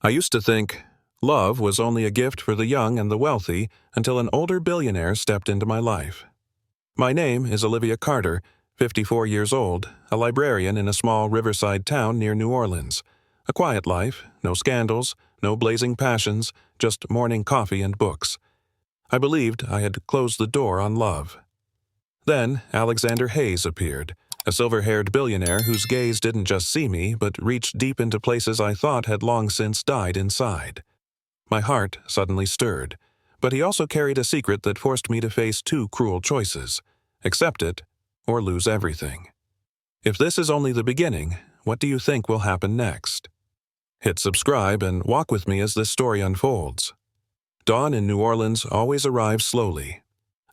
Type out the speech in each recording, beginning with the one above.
I used to think love was only a gift for the young and the wealthy until an older billionaire stepped into my life. My name is Olivia Carter, 54 years old, a librarian in a small riverside town near New Orleans. A quiet life, no scandals, no blazing passions, just morning coffee and books. I believed I had closed the door on love. Then Alexander Hayes appeared, a silver-haired billionaire whose gaze didn't just see me but reached deep into places I thought had long since died inside. My heart suddenly stirred, but he also carried a secret that forced me to face two cruel choices: accept it or lose everything. If this is only the beginning, what do you think will happen next? Hit subscribe and walk with me as this story unfolds. Dawn in New Orleans always arrives slowly.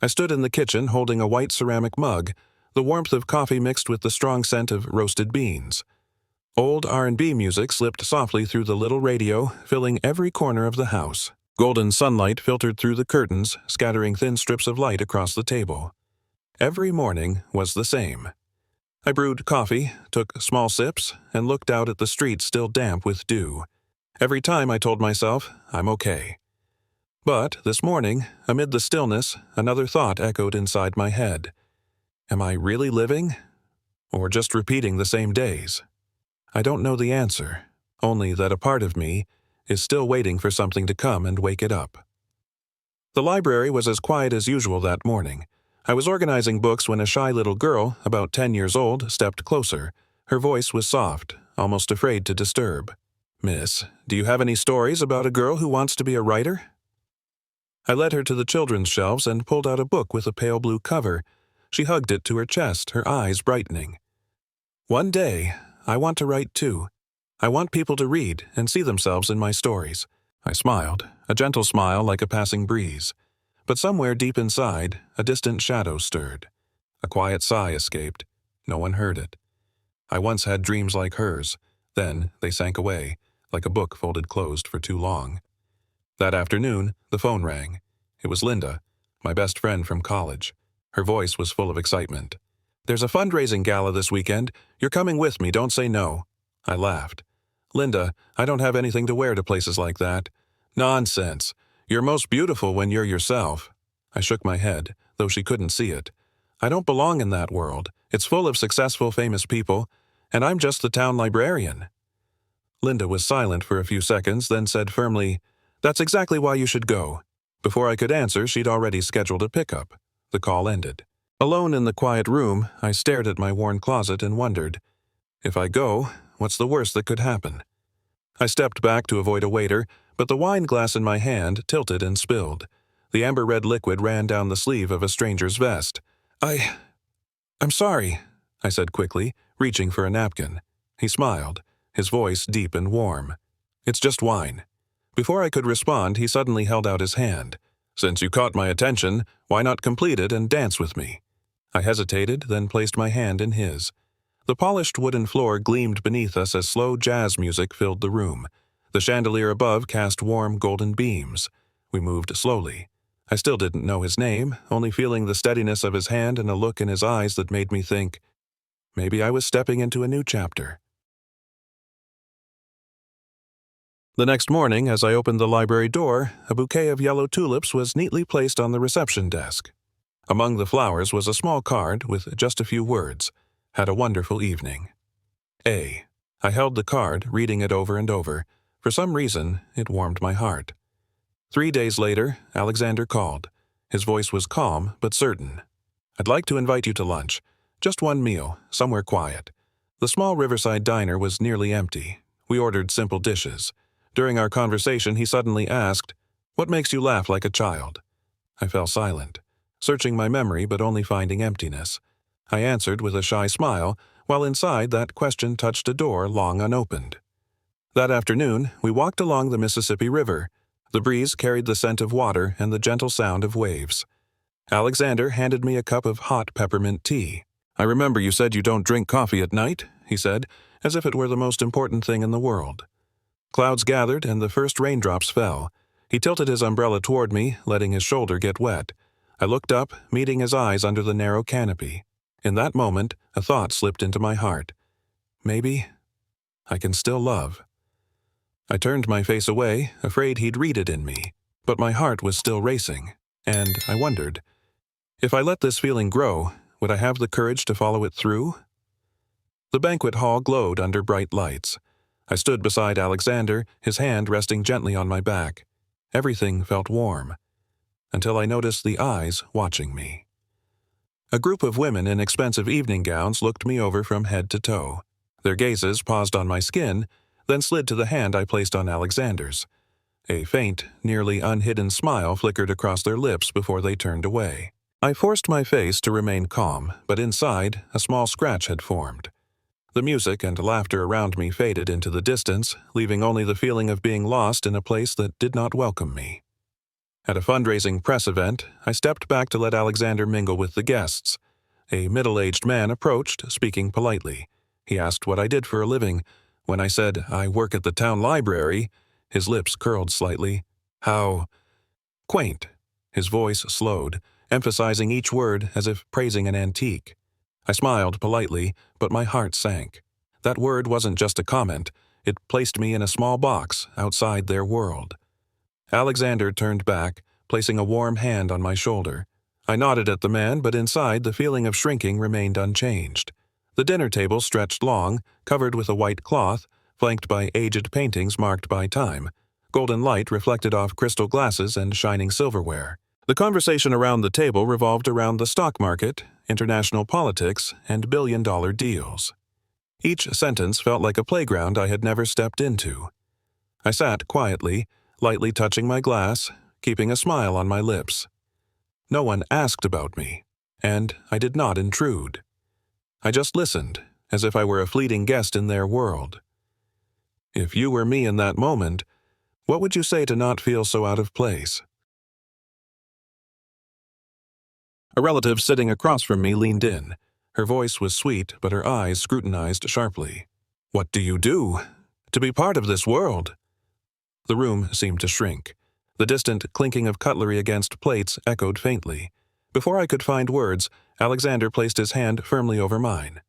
I stood in the kitchen holding a white ceramic mug, the warmth of coffee mixed with the strong scent of roasted beans. Old R&B music slipped softly through the little radio, filling every corner of the house. Golden sunlight filtered through the curtains, scattering thin strips of light across the table. Every morning was the same. I brewed coffee, took small sips, and looked out at the street still damp with dew. Every time I told myself, I'm okay. But this morning, amid the stillness, another thought echoed inside my head. Am I really living? Or just repeating the same days? I don't know the answer, only that a part of me is still waiting for something to come and wake it up. The library was as quiet as usual that morning. I was organizing books when a shy little girl, about 10 years old, stepped closer. Her voice was soft, almost afraid to disturb. "Miss, do you have any stories about a girl who wants to be a writer?" I led her to the children's shelves and pulled out a book with a pale blue cover. She hugged it to her chest, her eyes brightening. "One day, I want to write too. I want people to read and see themselves in my stories." I smiled, a gentle smile like a passing breeze. But somewhere deep inside, a distant shadow stirred. A quiet sigh escaped. No one heard it. I once had dreams like hers. Then they sank away, like a book folded closed for too long. That afternoon, the phone rang. It was Linda, my best friend from college. Her voice was full of excitement. "There's a fundraising gala this weekend. You're coming with me, don't say no." I laughed. "Linda, I don't have anything to wear to places like that." "Nonsense. You're most beautiful when you're yourself." I shook my head, though she couldn't see it. "I don't belong in that world. It's full of successful, famous people, and I'm just the town librarian." Linda was silent for a few seconds, then said firmly, "That's exactly why you should go." Before I could answer, she'd already scheduled a pickup. The call ended. Alone in the quiet room, I stared at my worn closet and wondered, if I go, what's the worst that could happen? I stepped back to avoid a waiter, but the wine glass in my hand tilted and spilled. The amber-red liquid ran down the sleeve of a stranger's vest. I'm sorry," I said quickly, reaching for a napkin. He smiled, his voice deep and warm. "It's just wine." Before I could respond, he suddenly held out his hand. "Since you caught my attention, why not complete it and dance with me?" I hesitated, then placed my hand in his. The polished wooden floor gleamed beneath us as slow jazz music filled the room. The chandelier above cast warm golden beams. We moved slowly. I still didn't know his name, only feeling the steadiness of his hand and a look in his eyes that made me think, maybe I was stepping into a new chapter. The next morning, as I opened the library door, a bouquet of yellow tulips was neatly placed on the reception desk. Among the flowers was a small card with just a few words: "Had a wonderful evening." A. I held the card, reading it over and over. For some reason, it warmed my heart. 3 days later, Alexander called. His voice was calm but certain. "I'd like to invite you to lunch. Just one meal, somewhere quiet." The small riverside diner was nearly empty. We ordered simple dishes. During our conversation, he suddenly asked, "What makes you laugh like a child?" I fell silent, searching my memory but only finding emptiness. I answered with a shy smile, while inside that question touched a door long unopened. That afternoon, we walked along the Mississippi River. The breeze carried the scent of water and the gentle sound of waves. Alexander handed me a cup of hot peppermint tea. "I remember you said you don't drink coffee at night," he said, as if it were the most important thing in the world. Clouds gathered and the first raindrops fell. He tilted his umbrella toward me, letting his shoulder get wet. I looked up, meeting his eyes under the narrow canopy. In that moment, a thought slipped into my heart. Maybe I can still love. I turned my face away, afraid he'd read it in me, but my heart was still racing, and I wondered, if I let this feeling grow, would I have the courage to follow it through? The banquet hall glowed under bright lights. I stood beside Alexander, his hand resting gently on my back. Everything felt warm, until I noticed the eyes watching me. A group of women in expensive evening gowns looked me over from head to toe. Their gazes paused on my skin, then slid to the hand I placed on Alexander's. A faint, nearly unhidden smile flickered across their lips before they turned away. I forced my face to remain calm, but inside, a small scratch had formed. The music and laughter around me faded into the distance, leaving only the feeling of being lost in a place that did not welcome me. At a fundraising press event, I stepped back to let Alexander mingle with the guests. A middle-aged man approached, speaking politely. He asked what I did for a living. When I said, "I work at the town library," his lips curled slightly. "How quaint." His voice slowed, emphasizing each word as if praising an antique. I smiled politely, but my heart sank. That word wasn't just a comment. It placed me in a small box outside their world. Alexander turned back, placing a warm hand on my shoulder. I nodded at the man, but inside the feeling of shrinking remained unchanged. The dinner table stretched long, covered with a white cloth, flanked by aged paintings marked by time. Golden light reflected off crystal glasses and shining silverware. The conversation around the table revolved around the stock market, international politics, and billion-dollar deals. Each sentence felt like a playground I had never stepped into. I sat quietly, lightly touching my glass, keeping a smile on my lips. No one asked about me, and I did not intrude. I just listened, as if I were a fleeting guest in their world. If you were me in that moment, what would you say to not feel so out of place? A relative sitting across from me leaned in. Her voice was sweet, but her eyes scrutinized sharply. "What do you do to be part of this world?" The room seemed to shrink. The distant clinking of cutlery against plates echoed faintly. Before I could find words, Alexander placed his hand firmly over mine.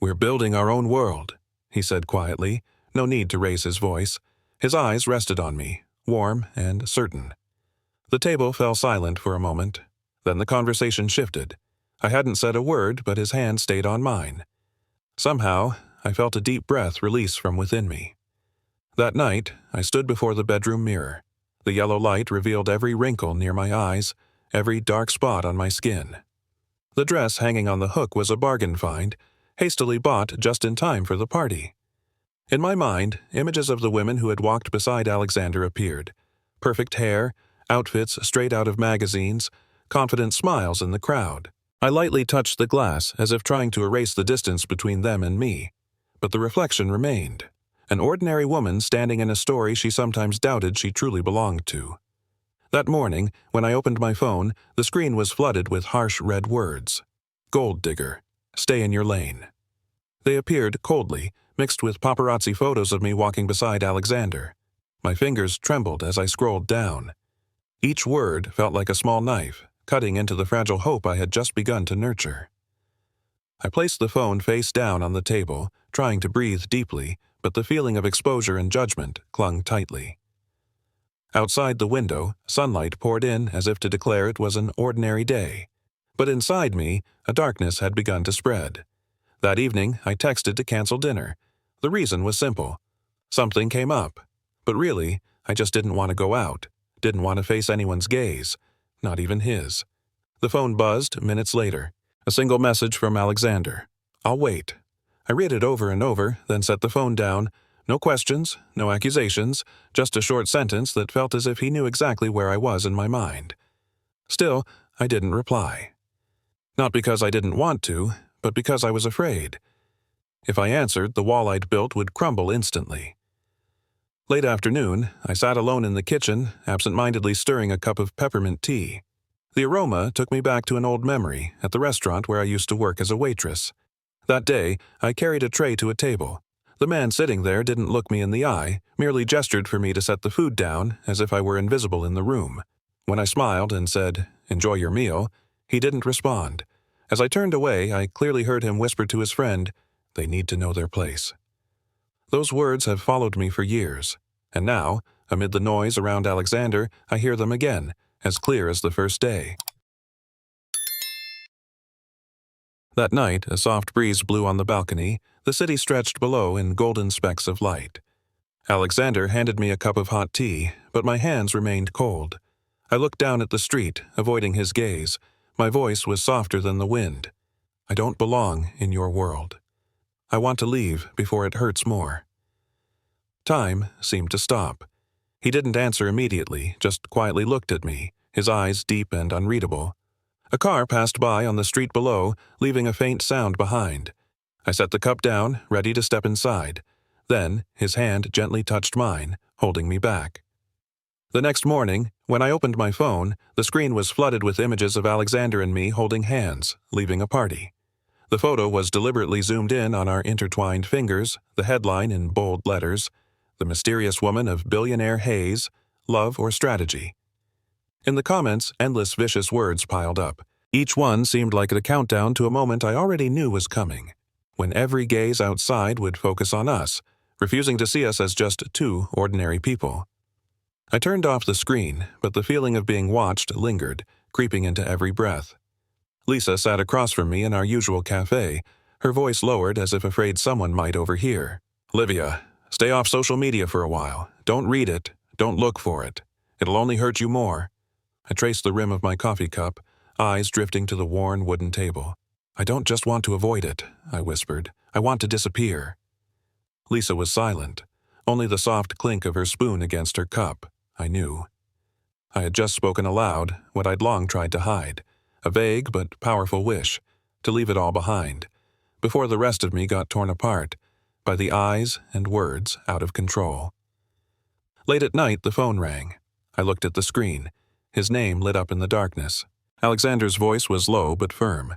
"We're building our own world," he said quietly, no need to raise his voice. His eyes rested on me, warm and certain. The table fell silent for a moment. Then the conversation shifted. I hadn't said a word, but his hand stayed on mine. Somehow, I felt a deep breath release from within me. That night, I stood before the bedroom mirror. The yellow light revealed every wrinkle near my eyes, every dark spot on my skin. The dress hanging on the hook was a bargain find, hastily bought just in time for the party. In my mind, images of the women who had walked beside Alexander appeared. Perfect hair, outfits straight out of magazines, confident smiles in the crowd. I lightly touched the glass as if trying to erase the distance between them and me. But the reflection remained. An ordinary woman standing in a story she sometimes doubted she truly belonged to. That morning, when I opened my phone, the screen was flooded with harsh red words. "Gold digger. Stay in your lane." They appeared coldly, mixed with paparazzi photos of me walking beside Alexander. My fingers trembled as I scrolled down. Each word felt like a small knife, cutting into the fragile hope I had just begun to nurture. I placed the phone face down on the table, trying to breathe deeply, but the feeling of exposure and judgment clung tightly. Outside the window, sunlight poured in as if to declare it was an ordinary day. But inside me, a darkness had begun to spread. That evening, I texted to cancel dinner. The reason was simple. Something came up. But really, I just didn't want to go out, didn't want to face anyone's gaze. Not even his. The phone buzzed minutes later. A single message from Alexander. "I'll wait." I read it over and over, then set the phone down. No questions, no accusations, just a short sentence that felt as if he knew exactly where I was in my mind. Still, I didn't reply. Not because I didn't want to, but because I was afraid. If I answered, the wall I'd built would crumble instantly. Late afternoon, I sat alone in the kitchen, absent-mindedly stirring a cup of peppermint tea. The aroma took me back to an old memory at the restaurant where I used to work as a waitress. That day, I carried a tray to a table. The man sitting there didn't look me in the eye, merely gestured for me to set the food down, as if I were invisible in the room. When I smiled and said, "Enjoy your meal," he didn't respond. As I turned away, I clearly heard him whisper to his friend, "They need to know their place." Those words have followed me for years. And now, amid the noise around Alexander, I hear them again, as clear as the first day. That night, a soft breeze blew on the balcony, the city stretched below in golden specks of light. Alexander handed me a cup of hot tea, but my hands remained cold. I looked down at the street, avoiding his gaze. My voice was softer than the wind. I don't belong in your world. I want to leave before it hurts more. Time seemed to stop. He didn't answer immediately, just quietly looked at me, his eyes deep and unreadable. A car passed by on the street below, leaving a faint sound behind. I set the cup down, ready to step inside. Then, his hand gently touched mine, holding me back. The next morning, when I opened my phone, the screen was flooded with images of Alexander and me holding hands, leaving a party. The photo was deliberately zoomed in on our intertwined fingers, the headline in bold letters, "The Mysterious Woman of Billionaire Haze, Love or Strategy." In the comments, endless vicious words piled up. Each one seemed like a countdown to a moment I already knew was coming, when every gaze outside would focus on us, refusing to see us as just two ordinary people. I turned off the screen, but the feeling of being watched lingered, creeping into every breath. Lisa sat across from me in our usual cafe, her voice lowered as if afraid someone might overhear. "Olivia, stay off social media for a while. Don't read it. Don't look for it. It'll only hurt you more." I traced the rim of my coffee cup, eyes drifting to the worn wooden table. "I don't just want to avoid it," I whispered. "I want to disappear." Lisa was silent, only the soft clink of her spoon against her cup. I knew. I had just spoken aloud what I'd long tried to hide, a vague but powerful wish, to leave it all behind, before the rest of me got torn apart by the eyes and words out of control. Late at night, the phone rang. I looked at the screen. His name lit up in the darkness. Alexander's voice was low but firm.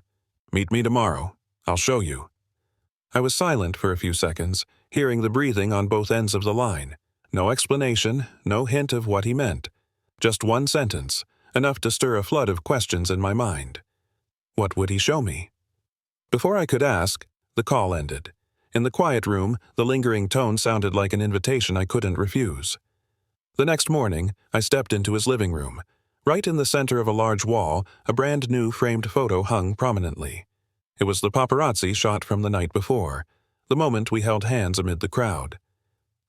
"Meet me tomorrow. I'll show you." I was silent for a few seconds, hearing the breathing on both ends of the line. No explanation, no hint of what he meant. Just one sentence, enough to stir a flood of questions in my mind. What would he show me? Before I could ask, the call ended. In the quiet room, the lingering tone sounded like an invitation I couldn't refuse. The next morning, I stepped into his living room. Right in the center of a large wall, a brand-new framed photo hung prominently. It was the paparazzi shot from the night before, the moment we held hands amid the crowd.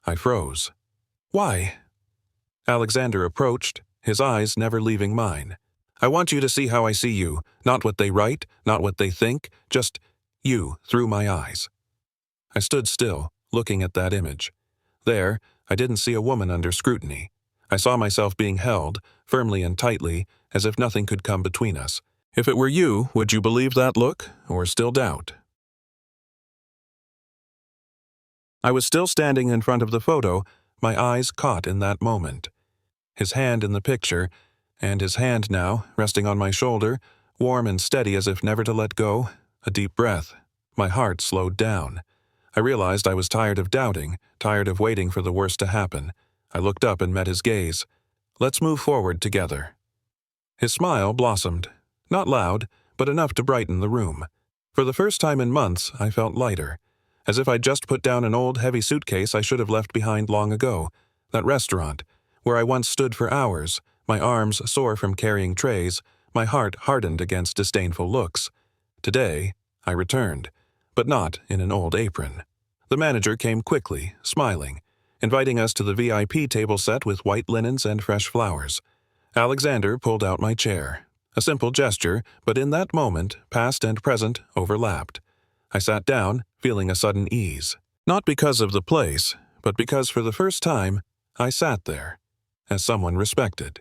I froze. "Why?" Alexander approached, his eyes never leaving mine. "I want you to see how I see you, not what they write, not what they think, just you through my eyes." I stood still, looking at that image. There, I didn't see a woman under scrutiny. I saw myself being held, firmly and tightly, as if nothing could come between us. If it were you, would you believe that look, or still doubt? I was still standing in front of the photo, my eyes caught in that moment. His hand in the picture, and his hand now, resting on my shoulder, warm and steady as if never to let go. A deep breath. My heart slowed down. I realized I was tired of doubting, tired of waiting for the worst to happen. I looked up and met his gaze. "Let's move forward together." His smile blossomed. Not loud, but enough to brighten the room. For the first time in months, I felt lighter, as if I'd just put down an old, heavy suitcase I should have left behind long ago. That restaurant, where I once stood for hours, my arms sore from carrying trays, my heart hardened against disdainful looks. Today, I returned, but not in an old apron. The manager came quickly, smiling, inviting us to the VIP table set with white linens and fresh flowers. Alexander pulled out my chair. A simple gesture, but in that moment, past and present overlapped. I sat down, feeling a sudden ease. Not because of the place, but because for the first time, I sat there, as someone respected.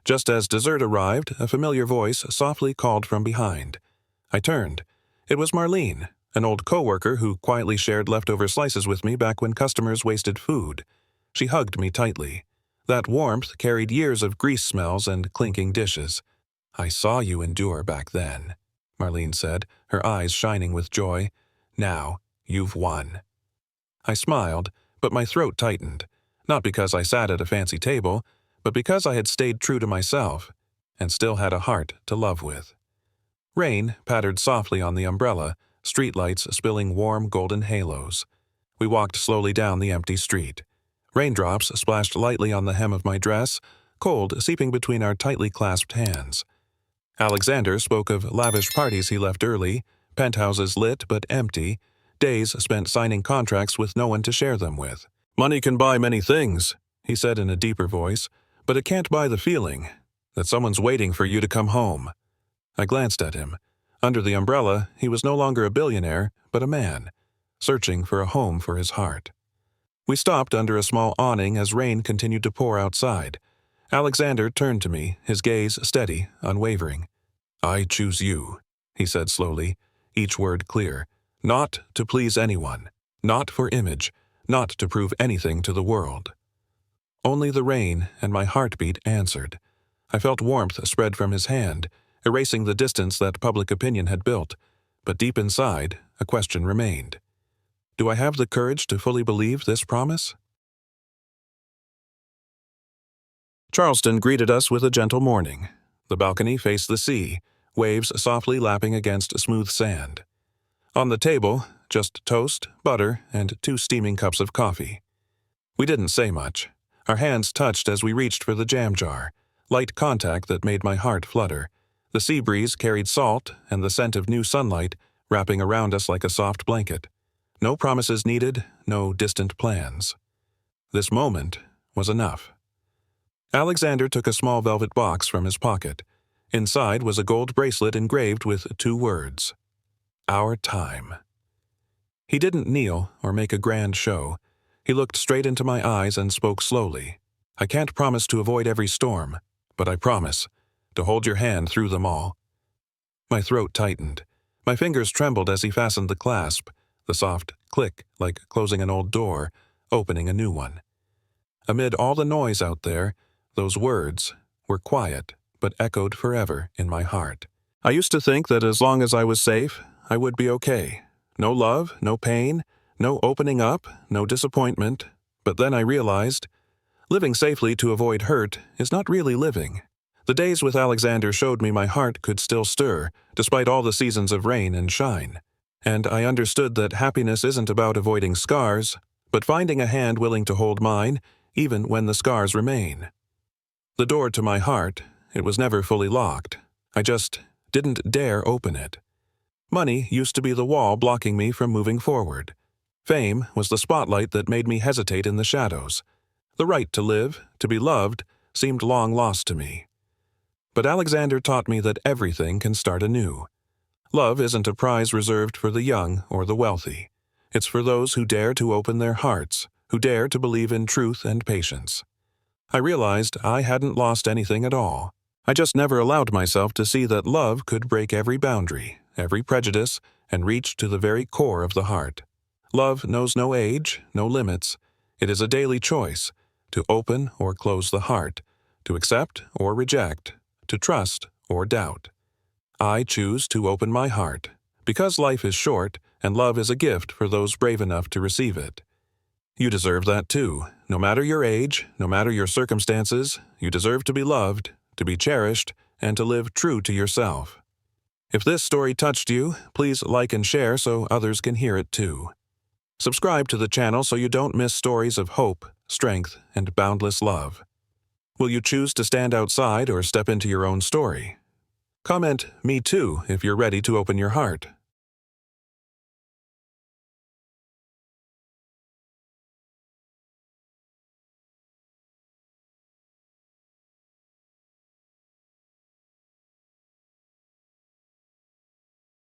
Just as dessert arrived, a familiar voice softly called from behind. I turned. It was Marlene, an old coworker who quietly shared leftover slices with me back when customers wasted food. She hugged me tightly. That warmth carried years of grease smells and clinking dishes. "I saw you endure back then," Marlene said, her eyes shining with joy. "Now, you've won." I smiled, but my throat tightened, not because I sat at a fancy table, but because I had stayed true to myself, and still had a heart to love with. Rain pattered softly on the umbrella, streetlights spilling warm golden halos. We walked slowly down the empty street. Raindrops splashed lightly on the hem of my dress, cold seeping between our tightly clasped hands. Alexander spoke of lavish parties he left early, penthouses lit but empty, days spent signing contracts with no one to share them with. "Money can buy many things," he said in a deeper voice, "but it can't buy the feeling that someone's waiting for you to come home." I glanced at him. Under the umbrella, he was no longer a billionaire, but a man, searching for a home for his heart. We stopped under a small awning as rain continued to pour outside. Alexander turned to me, his gaze steady, unwavering. "I choose you," he said slowly, each word clear. "Not to please anyone, not for image, not to prove anything to the world." Only the rain and my heartbeat answered. I felt warmth spread from his hand, erasing the distance that public opinion had built, but deep inside, a question remained. Do I have the courage to fully believe this promise? Charleston greeted us with a gentle morning. The balcony faced the sea, waves softly lapping against smooth sand. On the table, just toast, butter, and 2 steaming cups of coffee. We didn't say much. Our hands touched as we reached for the jam jar, light contact that made my heart flutter. The sea breeze carried salt and the scent of new sunlight wrapping around us like a soft blanket. No promises needed, no distant plans. This moment was enough. Alexander took a small velvet box from his pocket. Inside was a gold bracelet engraved with 2 words. Our time. He didn't kneel or make a grand show. He looked straight into my eyes and spoke slowly. "I can't promise to avoid every storm, but I promise to hold your hand through them all." My throat tightened. My fingers trembled as he fastened the clasp, the soft click like closing an old door, opening a new one. Amid all the noise out there, those words were quiet but echoed forever in my heart. I used to think that as long as I was safe, I would be okay. No love, no pain, no opening up, no disappointment. But then I realized, living safely to avoid hurt is not really living. The days with Alexander showed me my heart could still stir, despite all the seasons of rain and shine. And I understood that happiness isn't about avoiding scars, but finding a hand willing to hold mine, even when the scars remain. The door to my heart, it was never fully locked. I just didn't dare open it. Money used to be the wall blocking me from moving forward. Fame was the spotlight that made me hesitate in the shadows. The right to live, to be loved, seemed long lost to me. But Alexander taught me that everything can start anew. Love isn't a prize reserved for the young or the wealthy. It's for those who dare to open their hearts, who dare to believe in truth and patience. I realized I hadn't lost anything at all. I just never allowed myself to see that love could break every boundary, every prejudice, and reach to the very core of the heart. Love knows no age, no limits. It is a daily choice, to open or close the heart, to accept or reject, to trust or doubt. I choose to open my heart, because life is short and love is a gift for those brave enough to receive it. You deserve that too. No matter your age, no matter your circumstances, you deserve to be loved, to be cherished, and to live true to yourself. If this story touched you, please like and share so others can hear it too. Subscribe to the channel so you don't miss stories of hope, strength, and boundless love. Will you choose to stand outside or step into your own story? Comment "Me too" if you're ready to open your heart.